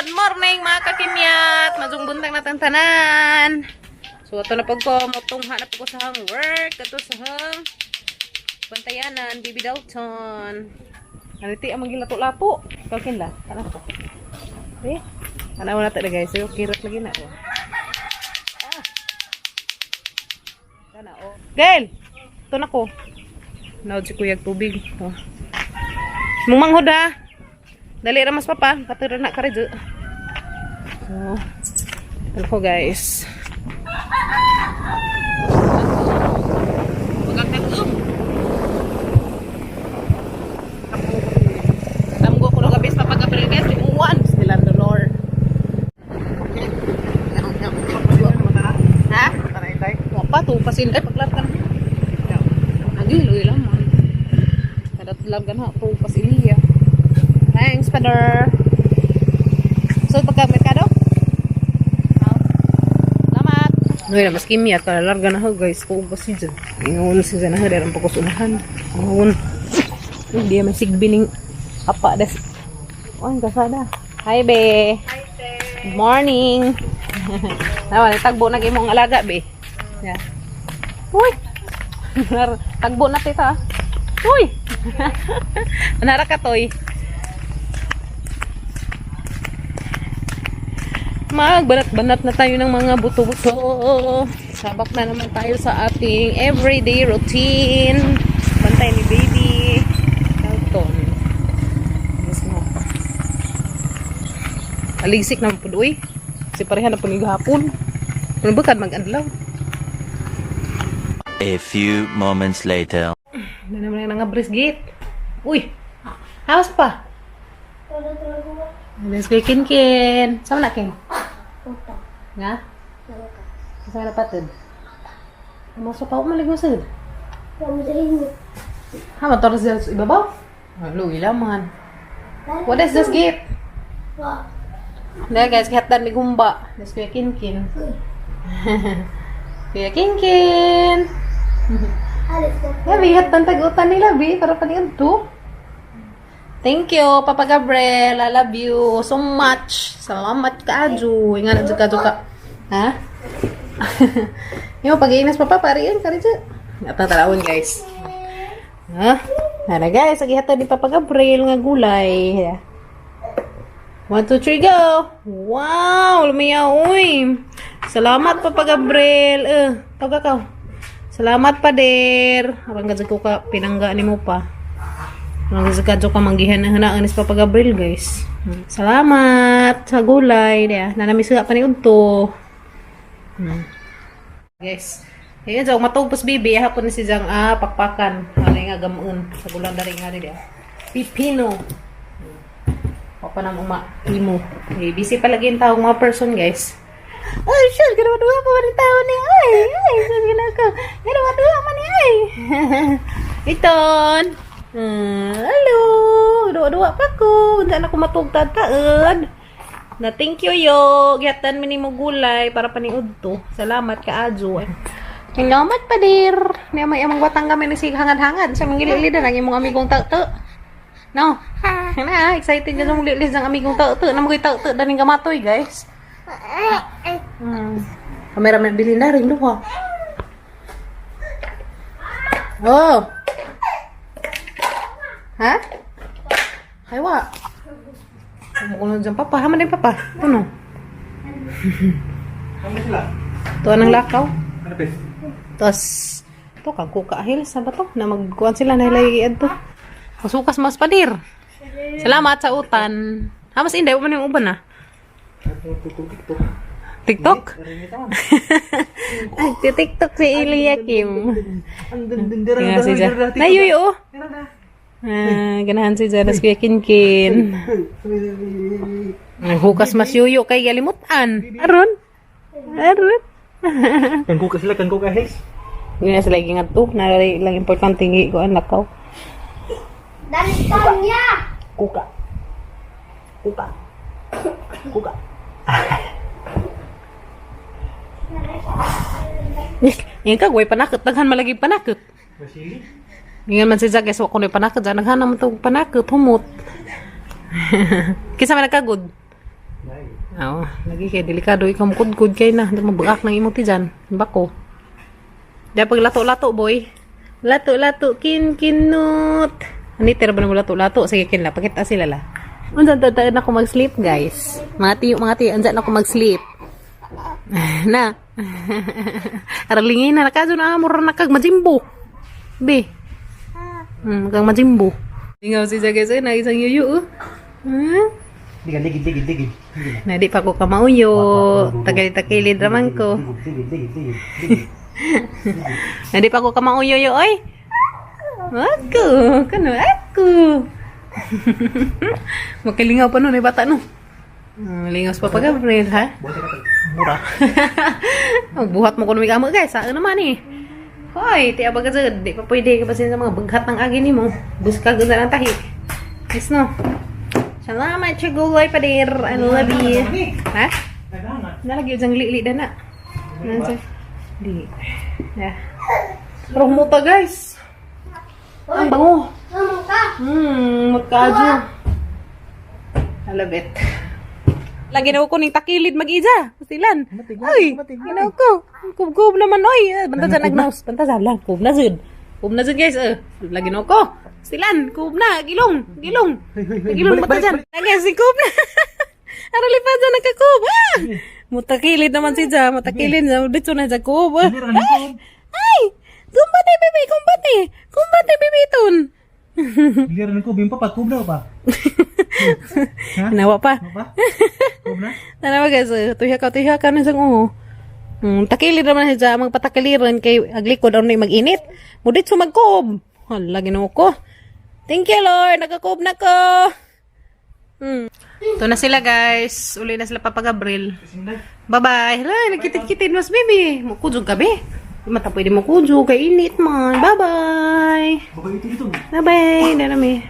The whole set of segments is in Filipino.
Good morning mga kakimyat! Majong buntag natin tanan. So ato na pag ko, matungha na pag ko sa hang work. Ato sa hang bantayanan, Bibi Dalton. Nariti ang magilato-lato. Kalkin la, tanah ko. Okay? Tanaw na ito guys. So kirot lagi na. Tanaw. Gail! Ito na ko. Naod si kuyag tubig. Oh. Mumanghod ha! Dali ramas papa, paturo na ka rin. So, ano ko guys. Magkakagum. Tamgo ko nung gabis papagabril guys. Imuwan. Sila dolor. Ha? Taray-tay. Wapa to. Pasinday paglatkan. Agiloy lang man. Kadatlagan ha. To pasiliya. Thanks, Father. So, pagka-merkado? Salamat. Noy na, mas kimya. Larga na ho, guys. Kung ba siya dyan? Ingawan siya na ho. Dahil ang pagkusunahan. Ingawan. Hindi may sigbining apa des. Oh, ang kasada. Hi, be. Hi, te. Good morning. Nawa, tagbo na imong alaga, be. Yeah. Uy! Tagbo na tita. Uy! Anara ka, toy. Magbanat-banat na tayo ng mga buto-buto. Sabak na naman tayo sa ating everyday routine. Bantay ni baby Dalton. Yes, no. Aligsik naman po doy. Kasi pareha na po ni gahapon. Ano ba kad mag-adlaw? A few moments later. Ano naman yung nga-breast gate? Uy! Hawas pa! Let's go kin-kin. Sama na kin? Nga? Sama na patid? Masuk pa ako maligusad. Ha, matoras dyan sa ibabaw? Halo, ilaman. What is this gate? Dahil guys, kihatan may gumba. Let's go kin-kin. Kuya kin-kin. Yabi, hatan tag-utan nila, bi. Para paniyan to. Thank you, Papa Gabriel. I love you so much. Salamat ka, Aju. Ingat na ka. Ha? Yung pag-iinas Papa, pariin ka rin dyan. Natatalawin, guys. Ha? Nana, guys. Agihatan ni Papa Gabriel nga gulay. 1, 2, 3, go! Wow! Lumiyaw, uy! Salamat, Papa Gabriel. Tawag ka. Salamat, Pader. Habang gadzag ko ka, pinangga ni mo pa. Magkakadyo ka manggihan-hanaan is Papa Gabriel, guys. Salamat sa gulay. Nanamisuha pa ni Udto. Guys. Ayan, so matupos bibi. Hapon ni si Jang pakpakan. Ano nga gamun. Sa gulang dari nga rin. Pipino. O pa nang imo. Busy palagi yung taong mga person, guys. Ay, sure. Ganawa-duwa pa man yung tao ni ay. Ay, sure. Ganawa-duwa man ni ay. Iton. Hello. Dua-dua pa ko. Hindi na ako matugtad-taad. Na thank you yo. Gihatan mi nimo gulay para paniud to. Salamat ka Ajo. Salamat pa dir. Ni may amang batang kami ni sig hangad-hangad sa mangililid ang imong amigong tao. No. Na excited ka sa mong lilis ng amigong tao. Na mo tao daning gamatoy guys. Kamera man bilin na rin duha. Oh. Ha? Haywa. Kamu ko dyan, Papa. Haman din, Papa. Ano? Ito anong lakaw. Tapos, ito kang kukahil. Saan ba ito? Na magkuhan sila na ilayian ito. Masukas mas padir. Salamat sa utan. Mas inday, uman yung uban na. TikTok? Ay, TikTok si Ilya Kim. Kaya si Jan. Nayuy, oh. Ganahan si Janas Kuya Kinkin. Hukas mas yuyo kay galimutan. Aron. Kan kuka sila, kan kuka his. Yun na sila ingat to. Nalari lang importante nga ko ang lakaw. Dalitan niya! Kuka. Yan ka, guay panakot. Daghan malagi panakot. Masili. Ngayon man si Jack, guys, wako na panakot. Daghan naman itong panakot. Humot. Kisa man nagkagod. Oo, lagi kay delikado ikaw mukudkud kay na, mabuak ng imong ti dyan. Bako. Dahil pag lato-lato, boy. Lato-lato, kinut. Hindi, tira ba na mo lato-lato? Sige, kinla, pakita sila la. Unsan tataan ako mag-sleep, guys. Mga tiyo, unsan ako mag-sleep. Na. Aralingin na, nakaso na, mura na kag majimbo. Be. Kag majimbo. Tingaw si guys, na isang yuyu. Digid. Na di pa ko kamauyo. Tagal-takilid raman ko. Na di pa ko kamauyo yo, oy. Ako. Makalingaw pa nun, bata no. Lingaw pa pag-Gabriel, ha? Mura. Buhat mo ko lumigamo, guys. Saan naman eh. Hoy, tiya baga dyan. Di pa pwede ka pa sa mga baghat ng agi ni mo. Buska ganda ng tahi. Yes, no? Salamat siya gulay pa dir. I love you. Ha? Nalagyan dyan li na na. Di. Yeah. Pero muta, guys. Ang bango. Magkaadyo. I love it. Lagi na ko ning takilid mag-isa. Pastilan. Ay, ginaw ko. Kub naman, oy. Banta dyan nagnaus. Banta dyan lang. Kub na dyan, guys. Lagi na ko. Pastilan. Kub na. Gilong. Banta dyan. Lagi si kub na. Arali pa dyan nagkakub. Mutakilid naman si dyan. Mutakilid na. Dito na dyan kub. Ay! Kumbate, bebe. Kumbate, bebe iton. Giliran ko, bimpa pa, kubna pa. Nawa pa. Kubna? Tanawa guys, tuya ka na sang takilid naman siya magpatakiliran kay aglikod ano mag-init. Mudit so magkob. Hala, ginoo ko. Thank you Lord, nagkakob na ko. Ito na sila guys. Uli na sila Papa Gabriel. Bye-bye. Hala, nagkitid-kitid mas baby. Mukudjog ka be. Mata pwede mo kudjog kay init man. Bye-bye. Bye-bye. Darami.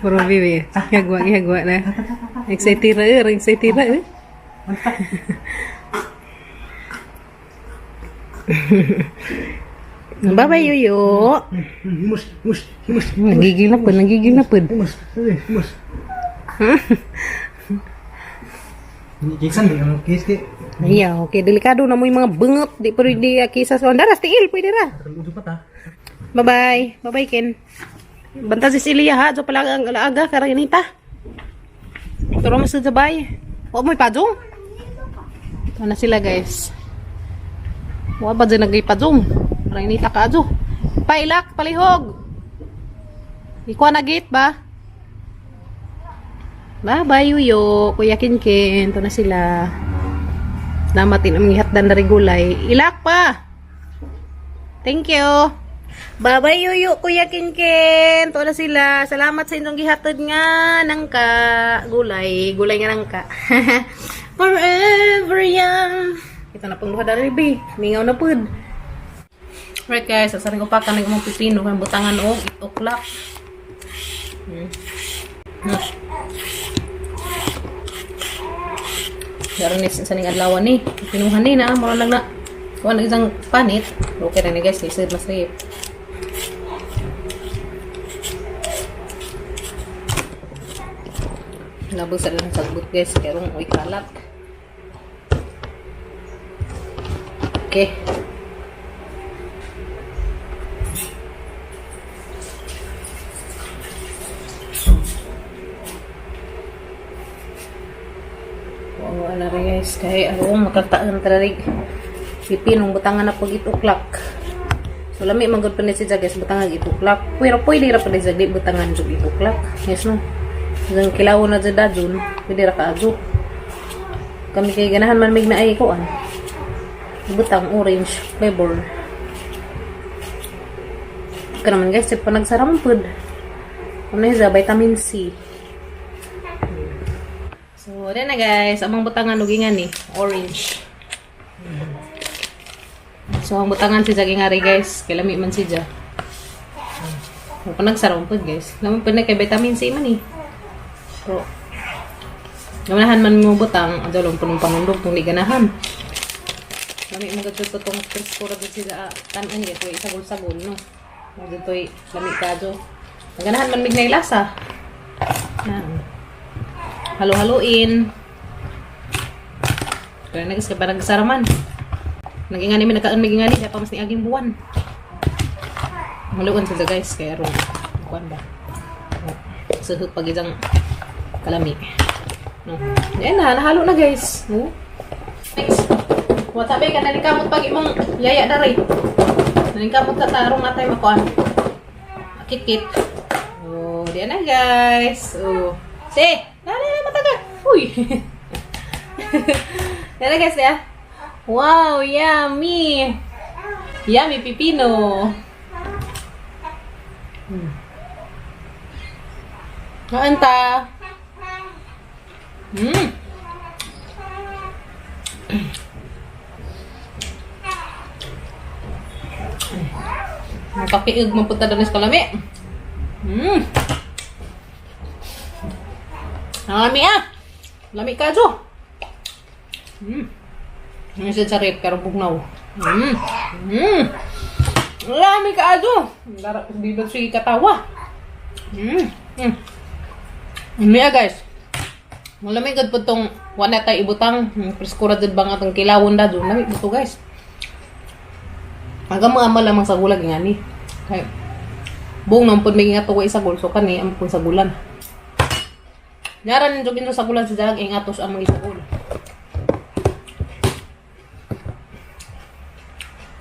Puro baby. Gagwa na. Excited na. Bye-bye, Yuyo. Himus. Nagigil na po. Kisan di ang kis ki. Iya, okay. Delikado na mo yung mga bengot. Di pa rin di kisas. Daras, tiil. Pwede ra. Bye-bye. Bye-bye, Ken. Banta si Celia, ha? So pala ang alaga. Karanginita. Turo mo sa sabay. Huwag mo ipadong. Ito na sila, guys. Huwag ba dyan nag-ipadong? Karanginita ka, adyo. Pailak, palihog. Ikuha na gate ba? Bye-bye, Yuyo. Kuya Kinkin. Ito na sila. Namatin ang ihatdan na regulay. Ilak pa! Thank you! Bye-bye, Yuyo, Kuya Kinkin! Ito na sila. Salamat sa inyong gihatod nga ng ka. Gulay nga ng ka. Forever young. Ito na pang luha na ribi. Mingaw na pud. Right guys, sasaring upakan ng umang pipino. Kaya butangan o. 8 o'clock. Garanis sa ning adlaw ni. Pinuhan ni na mura lang na. Kuan isang panit. Okay na ni guys, lisod mas rip. Labog sa lang sagbot guys, karong oy kalat. Okay. Wala rin guys, kaya makataan talaga pipinong butangan na pag ituklak. So lami magod pa ni si guys butangan ituklak. Pero pwede ra pa ni Jagdi butangan jud ituklak. Yes no. Ang kilaw na jud dadun, pwede ra ka adyo. Kami kay ganahan man mig na ay ko an. Butang orange flavor. Kanaman guys, pa nagsarampod. Ano sa vitamin C. So, then na guys, amang butangan nugingan ni orange. So, ang butangan si Jaging hari guys, kay lami man si Ja. So, nagsarampod guys. Lami pa na kay vitamin C man eh. So, ganahan man mo butang, adyo lang punong panundog kung di ganahan. Lami mo gadyo to tong preskura dito sa tanan gito, isagol-sagol no. Dito lami kadyo. Ganahan man mig na ilasa. halo-haloin. Kaya na kasi parang kasaraman. Nagingani mi nagkaan magingani kaya pa mas ni aging buwan. Haluan sila guys kaya ron. Kuan ba. Suhot pag isang kalami. No. Yan na, nahalo na guys. No? Next. Watabi ka naning kamot pag imong yaya daray. Naning kamot ka tarong atay makuan. Kit-kit. Oh, diyan na guys. Oh. Si, dali matagal. Uy. Diyan na guys ya. Wow, yummy. Yummy pipino. Anta. Makakiig mapunta doon sa kalami. Lami ah. Lami ka jo. Ini sa rip pero bugnaw. Lami ka jo. Darap dito si katawa. Ini ya guys. Malamig gud pud tong wala tay ibutang preskura jud bang atong kilawon da jo. Lami buto guys. Aga mga amal lamang sa gulag ngani. Kay buong nampun may nga tuwa isa gul so kani am pun sa gulan. Nyaran jud ino sa gulan sa dalag ingatos ang mga isagol.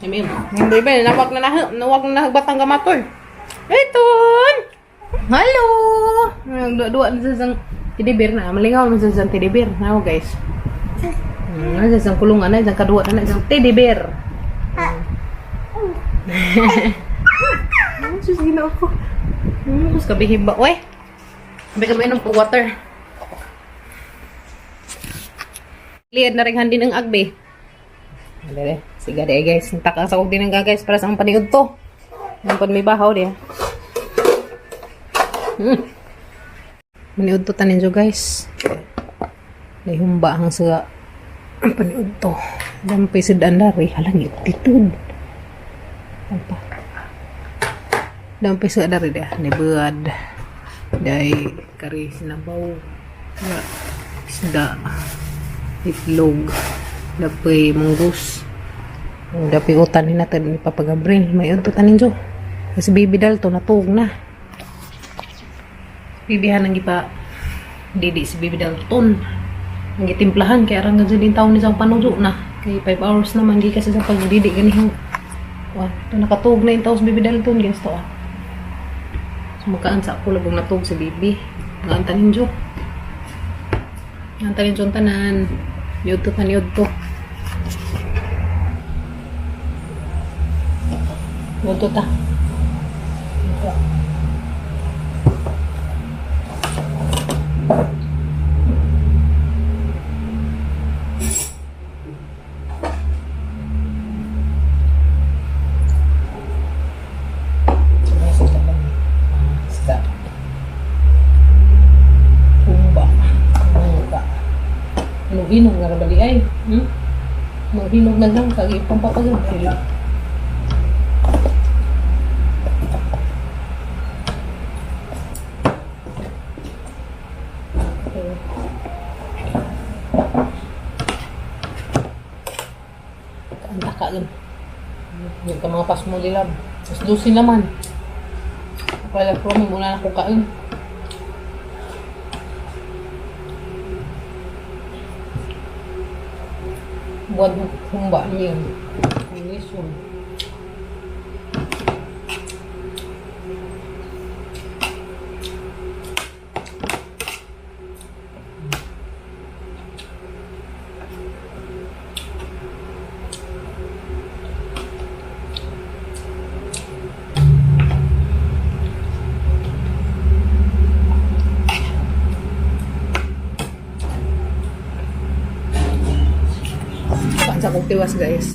Emim. Hindi ba nawag na nagbatang gamatoy. Eton. Hello. Dua sa sang tidibir na malingaw man sa sang tidibir. Now guys. Sa sang kulungan na sang kadua na sang tidibir. Sus gina ako. Sus kabihib ba? Uy. Sabi ka mainom po water. Liad na rin handi ng agbe. Dere, sige deh guys. Takang sa kog din nga guys para sa ang paniud to. Ang pad may bahaw dia. Paniud to tanin jo guys. May humba ang sa ang paniud to. Dampay sidaan dari halang ititud. Apa? Dampay sa dari dia ni bead. Dai kari sinabaw. Isda. Itlog. Dapay munggus. Dapay utan ni natin ipapagabril. May udto tanin jo. Kasi bibi dal to natug na. Bibihan ang ipa didi si bibi dal ton. Ang gitimplahan kaya arang gud din taon ni sang panudo na. Kay 5 hours naman di kasi sa pagdidi ganiho. Wah, ito nakatug na yung taos bibi dal ton guys to ah. So makaan sa ako labong natug si bibi. Ngaan tanin jo. Ngaan tanin jo tanan. Yod to. Yod to ta. Hinog nga bali ay. Maghinog na lang kag ipampapagod sila. Ang taka yun. Yung ka mga pas mo dilab. Mas dusin naman. Kaya promi muna na kung kain. Buat humba niya ini sun. Sa kong tiwas guys.